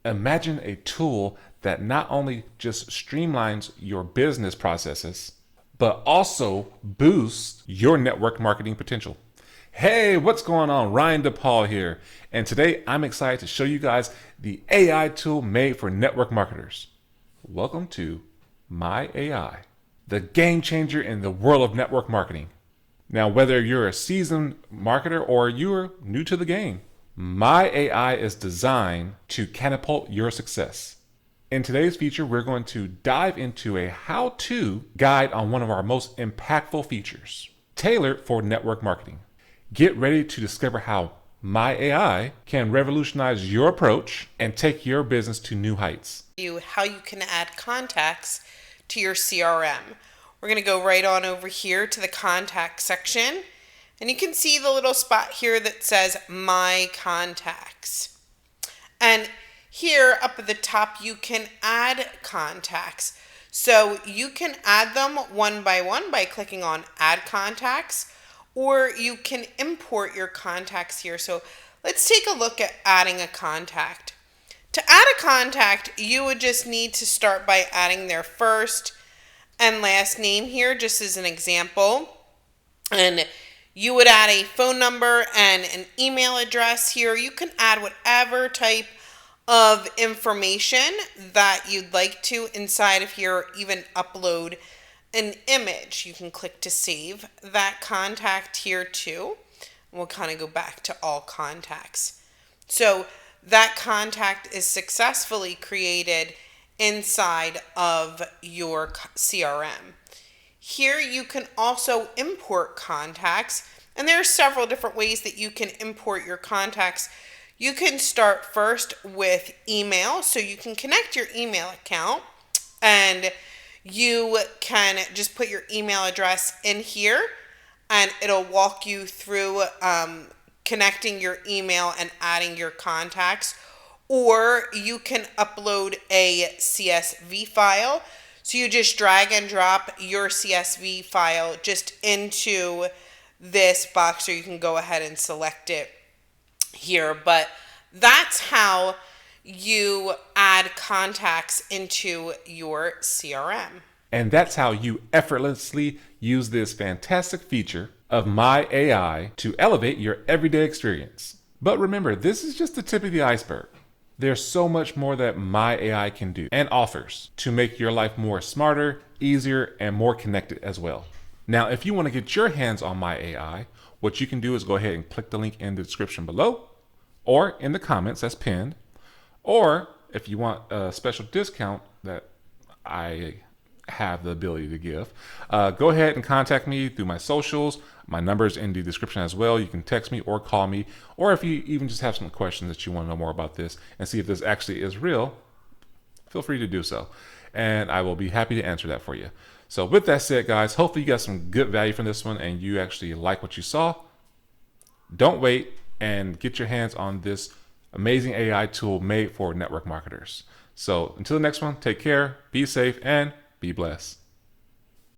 Imagine a tool that not only just streamlines your business processes, but also boosts your network marketing potential. Hey, what's going on? Ryan Depaul here. And today I'm excited to show you guys the AI tool made for network marketers. Welcome to My AI, the game changer in the world of network marketing. Now, whether you're a seasoned marketer or you're new to the game, My AI is designed to catapult your success. In today's feature, we're going to dive into a how-to guide on one of our most impactful features, tailored for network marketing. Get ready to discover how My AI can revolutionize your approach and take your business to new heights. How you can add contacts to your CRM. We're going to go right on over here to the contact section. And you can see the little spot here that says My Contacts. And here up at the top, you can add contacts. So you can add them one by clicking on Add Contacts, or you can import your contacts here. So let's take a look at adding a contact. To add a contact, you would just need to start by adding their first and last name here, just as an example. And you would add a phone number and an email address here. You can add whatever type of information that you'd like to inside of here, even upload an image. You can click to save that contact here too. We'll kind of go back to all contacts. So that contact is successfully created inside of your CRM. Here you can also import contacts, and there are several different ways that you can import your contacts. You can start first with email, so you can connect your email account, and you can just put your email address in here, and it'll walk you through connecting your email and adding your contacts. Or you can upload a CSV file. So you just drag and drop your CSV file just into this box, or you can go ahead and select it here. But that's how you add contacts into your CRM. And that's how you effortlessly use this fantastic feature of My AI to elevate your everyday experience. But remember, this is just the tip of the iceberg. There's so much more that My AI can do and offers to make your life more smarter, easier, and more connected as well. Now, if you want to get your hands on My AI, what you can do is go ahead and click the link in the description below or in the comments that's pinned. Or if you want a special discount that I have the ability to give, go ahead and contact me through my socials. My number's in the description as well. You can text me or call me, or if you even just have some questions that you want to know more about this and see if this actually is real, feel free to do so, and I will be happy to answer that for you. So with that said, guys, hopefully you got some good value from this one and you actually like what you saw. Don't wait and get your hands on this amazing AI tool made for network marketers. So until the next one, take care, be safe, and be blessed.